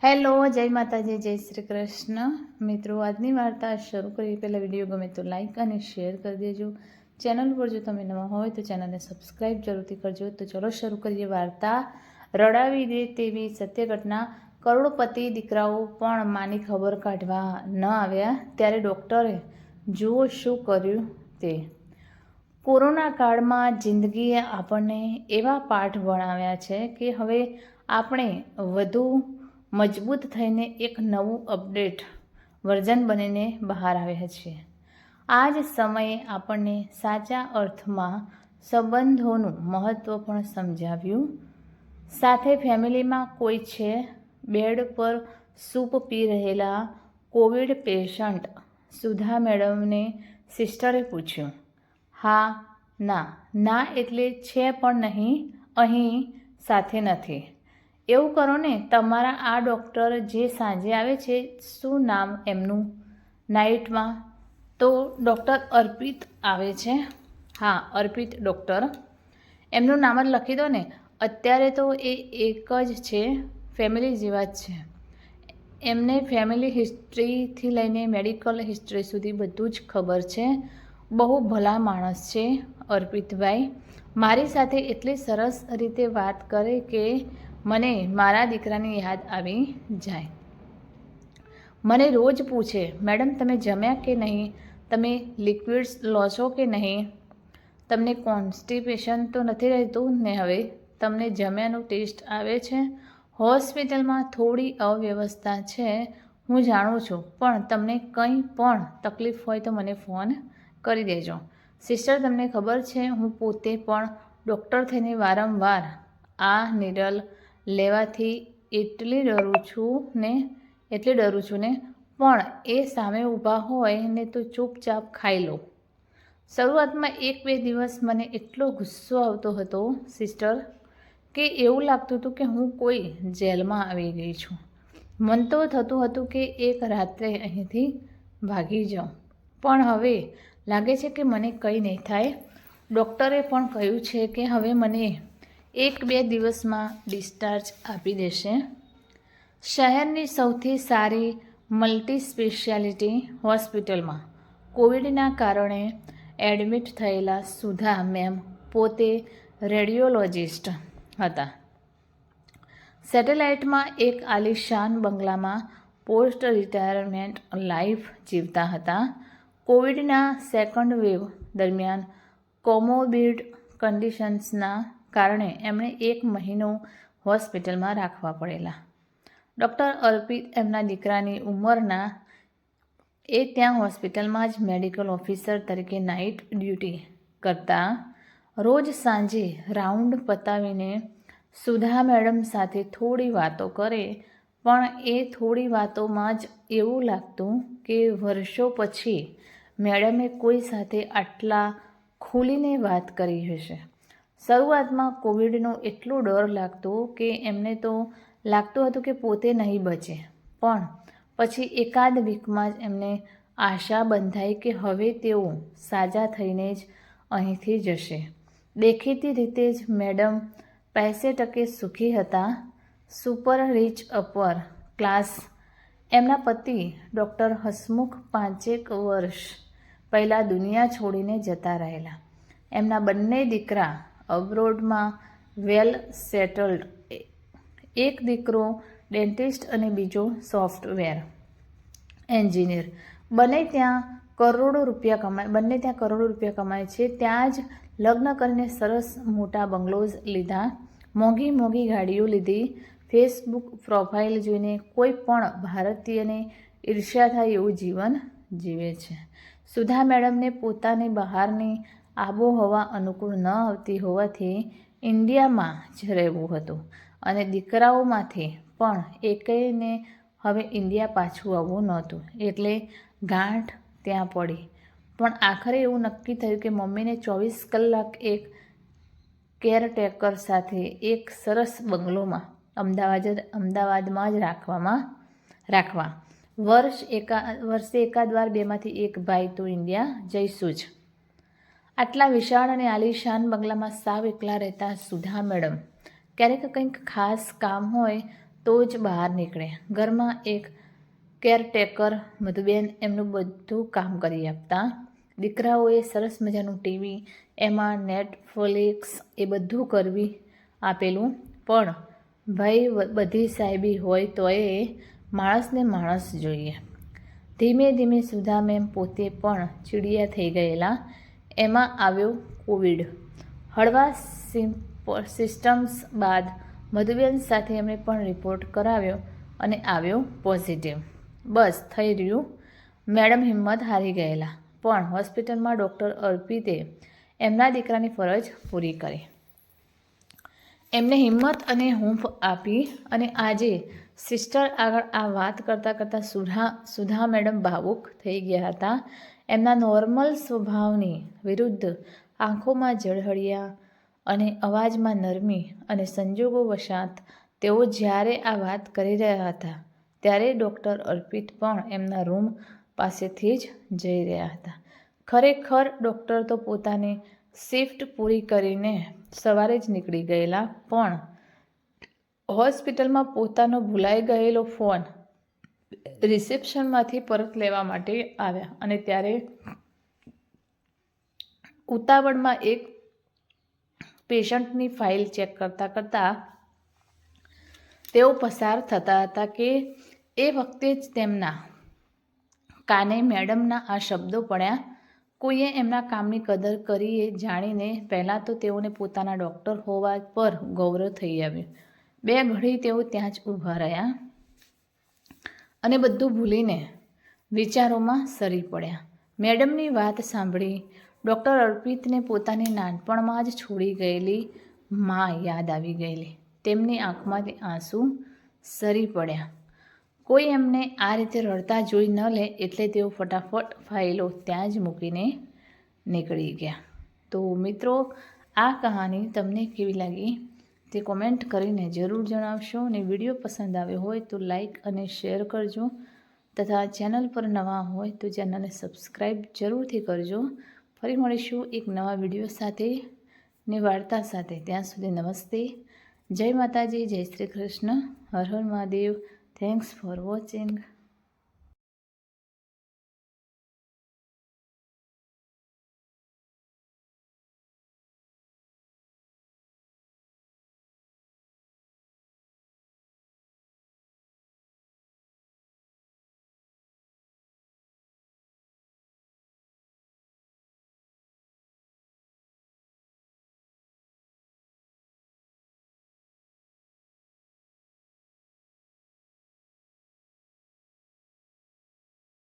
Hello, જય માતાજી, જય શ્રી કૃષ્ણ. મિત્રો, આજની વાર્તા શરૂ કરી પહેલાં વિડીયો ગમે તો લાઈક અને શેર કરી દેજો. ચેનલ પર જો તમે નવા હોય તો ચેનલને સબસ્ક્રાઈબ જરૂરથી કરજો. તો ચલો શરૂ કરીએ વાર્તા. રડાવી દે તેવી સત્ય ઘટના. કરોડપતિ દીકરાઓ પણ માની ખબર કાઢવા ન આવ્યા ત્યારે ડૉક્ટરે જુઓ શું કર્યું તે. કોરોના કાળમાં જિંદગીએ આપણને એવા પાઠ ભણાવ્યા છે કે હવે આપણે વધુ મજબૂત થઈને એક નવું અપડેટ વર્ઝન બનીને બહાર આવ્યા છીએ. આ જ સમયે આપણને સાચા અર્થમાં સંબંધોનું મહત્ત્વ પણ સમજાવ્યું. સાથે ફેમિલીમાં કોઈ છે. બેડ પર સૂપ પી રહેલા કોવિડ પેશન્ટ સુધા મેડમને સિસ્ટરે પૂછ્યું. હા, ના એટલે છે પણ નહીં, અહીં સાથે નથી. એવું કરો ને, તમારા આ ડૉક્ટર જે સાંજે આવે છે, શું નામ એમનું? નાઇટમાં તો ડૉક્ટર અર્પિત આવે છે. હા, અર્પિત ડૉક્ટર, એમનું નામ જ લખી દો ને. અત્યારે તો એ એક જ છે, ફેમિલી જેવા જ છે. એમને ફેમિલી હિસ્ટ્રીથી લઈને મેડિકલ હિસ્ટ્રી સુધી બધું જ ખબર છે. બહુ ભલા માણસ છે અર્પિતભાઈ. મારી સાથે એટલી સરસ રીતે વાત કરે કે મને મારા દીકરાની યાદ આવી જાય. મને રોજ પૂછે, મેડમ તમે જમ્યા કે નહીં? તમે લિક્વિડ્સ લો છો કે નહીં? તમને કોન્સ્ટિપેશન તો નથી રહેતું ને? હવે તમને જમ્યાનું ટેસ્ટ આવે છે? હોસ્પિટલમાં થોડી અવ્યવસ્થા છે, હું જાણું છું, પણ તમને કંઈ પણ તકલીફ હોય તો મને ફોન કરી દેજો. સિસ્ટર, તમને ખબર છે હું પોતે પણ ડૉક્ટર થઈને વારંવાર આ નિડલ લેવાથી એટલી ડરું છું ને, પણ એ સામે ઊભા હોય ને તો ચૂપચાપ ખાઈ લો. શરૂઆતમાં 1-2 દિવસ મને એટલો ગુસ્સો આવતો હતો સિસ્ટર કે એવું લાગતું હતું કે હું કોઈ જેલમાં આવી ગઈ છું. મન તો થતું હતું કે એક રાત્રે અહીંથી ભાગી જાઉં, પણ હવે લાગે છે કે મને કંઈ નહીં થાય. ડૉક્ટરે પણ કહ્યું છે કે હવે મને 1-2 દિવસમાં ડિસ્ચાર્જ આપી દેશે. શહેરની સૌથી સારી મલ્ટી સ્પેશિયાલિટી હોસ્પિટલમાં કોવિડના કારણે એડમિટ થયેલા સુધા મેમ પોતે રેડિયોલોજિસ્ટ હતા. સેટેલાઇટમાં એક આલિશાન બંગલામાં પોસ્ટ રિટાયરમેન્ટ લાઈફ જીવતા હતા. કોવિડના સેકન્ડ વેવ દરમિયાન કોમોબિડ કન્ડિશન્સના કારણે એમણે 1 મહિનો હોસ્પિટલમાં રાખવા પડેલા. ડૉક્ટર અર્પિત એમના દીકરાની ઉંમરના. એ ત્યાં હોસ્પિટલમાં જ મેડિકલ ઓફિસર તરીકે નાઇટ ડ્યુટી કરતા. રોજ સાંજે રાઉન્ડ પતાવીને સુધા મેડમ સાથે થોડી વાતો કરે, પણ એ થોડી વાતોમાં જ એવું લાગતું કે વર્ષો પછી મેડમે કોઈ સાથે આટલા ખુલીને વાત કરી હશે. શરૂઆતમાં કોવિડનો એટલો ડર લાગતો કે એમને તો લાગતું હતું કે પોતે નહીં બચે, પણ પછી એકાદ વીકમાં જ એમને આશા બંધાઈ કે હવે તેઓ સાજા થઈને જ અહીંથી જશે. દેખીતી રીતે જ મેડમ પૈસે ટકે સુખી હતા. Super rich upper class. એમના પતિ ડૉક્ટર હસમુખ 5 વર્ષ પહેલાં દુનિયા છોડીને જતા રહેલા. એમના બંને દીકરા અબ્રોડમાં વેલ સેટલડ. એક દીકરો ડેન્ટિસ્ટ અને બીજો સોફ્ટવેર એન્જિનિયર. બંને ત્યાં કરોડો રૂપિયા કમાય છે. ત્યાં જ લગ્ન કરીને સરસ મોટા બંગલોઝ લીધા, મોંઘી ગાડીઓ લીધી. ફેસબુક પ્રોફાઇલ જોઈને કોઈ પણ ભારતીયને ઈર્ષ્યા થાય એવું જીવન જીવે છે. સુધા મેડમને પોતાની બહારની આબોહવા અનુકૂળ ન આવતી હોવાથી ઇન્ડિયામાં જ રહેવું હતું અને દીકરાઓમાંથી પણ એકેયને હવે ઇન્ડિયા પાછું આવવું નહોતું, એટલે ગાંઠ ત્યાં પડી. પણ આખરે એવું નક્કી થયું કે મમ્મીને 24 કલાક એક કેરટેકર સાથે એક સરસ બંગલોમાં અમદાવાદમાં જ રાખવા. વર્ષે એકાદ વાર 2માંથી 1 ભાઈ તો ઇન્ડિયા જઈશું જ. આટલા વિશાળ અને આલિશાન બંગલામાં સાવ એકલા રહેતા સુધા મેડમ. ક્યારેક કંઈક ખાસ કામ હોય તો જ બહાર નીકળે. ઘરમાં એક કેરટેકર મધુબેન એમનું બધું કામ કરી આપતા. દીકરાઓએ સરસ મજાનું ટીવી, એમાં નેટફ્લિક્સ એ બધું કરવી આપેલું. પણ ભાઈ બધી સાહેબી હોય તોય માણસને માણસ જોઈએ. ધીમે ધીમે સુધા મેમ પોતે પણ ચીડિયા થઈ ગયેલા. એમાં આવ્યો કોવિડ. હળવા સિસ્ટમ્સ બાદ મધુબેન સાથે એમણે પણ રિપોર્ટ કરાવ્યો અને આવ્યો પોઝિટિવ. બસ થઈ રહ્યું. મેડમ હિંમત હારી ગયેલા. પણ હોસ્પિટલમાં ડૉક્ટર અર્પિતે એમના દીકરાની ફરજ પૂરી કરી. એમને હિંમત અને હૂંફ આપી અને આજે સિસ્ટર આગળ આ વાત કરતાં સુધા મેડમ ભાવુક થઈ ગયા હતા. એમના નોર્મલ સ્વભાવની વિરુદ્ધ આંખોમાં ઝળહળિયા અને અવાજમાં નરમી અને સંજોગોવશાત તેઓ જ્યારે આ વાત કરી રહ્યા હતા ત્યારે ડૉક્ટર અર્પિત પણ એમના રૂમ પાસેથી જ જઈ રહ્યા હતા. ખરેખર ડૉક્ટર તો પોતાની શિફ્ટ પૂરી કરીને સવારે જ નીકળી ગયેલા. પણ હોસ્પિટલમાં પોતાનો ભૂલાઈ ગયેલો ફોન રિસેપ્શનમાંથી પરત લેવા માટે આવ્યા અને ત્યારે ઉતાવળમાં એક પેશન્ટની ફાઇલ ચેક કરતાં તેઓ પસાર થતા હતા કે એ વખતે જ તેમના કાને મેડમના આ શબ્દો પડ્યા. કોઈએ એમના કામની કદર કરી એ જાણીને પહેલાં તો તેઓને પોતાના ડૉક્ટર હોવા પર ગૌરવ થઈ આવ્યું. બે ઘડી તેઓ ત્યાં જ ઊભા રહ્યા અને બધું ભૂલીને વિચારોમાં સરી પડ્યા. મેડમની વાત સાંભળી ડૉક્ટર અર્પિતને પોતાની નાનપણમાં જ છોડી ગયેલી માં યાદ આવી ગયેલી. તેમની આંખમાંથી આંસુ સરી પડ્યા. કોઈ એમને આ રીતે રડતા જોઈ ન લે એટલે તેઓ ફટાફટ ફાઇલો ત્યાં જ મૂકીને નીકળી ગયા. તો મિત્રો, આ કહાની તમને કેવી લાગી તે કોમેન્ટ કરીને જરૂર જણાવશો. અને વિડીયો પસંદ આવ્યો હોય તો લાઈક અને શેર કરજો તથા ચેનલ પર નવા હોય તો ચેનલને સબસ્ક્રાઈબ જરૂરથી કરજો. ફરી મળીશું એક નવા વિડીયો સાથે ની વાર્તા સાથે. ત્યાં સુધી નમસ્તે, જય માતાજી, જય શ્રી કૃષ્ણ, હર હર મહાદેવ. Thanks for watching.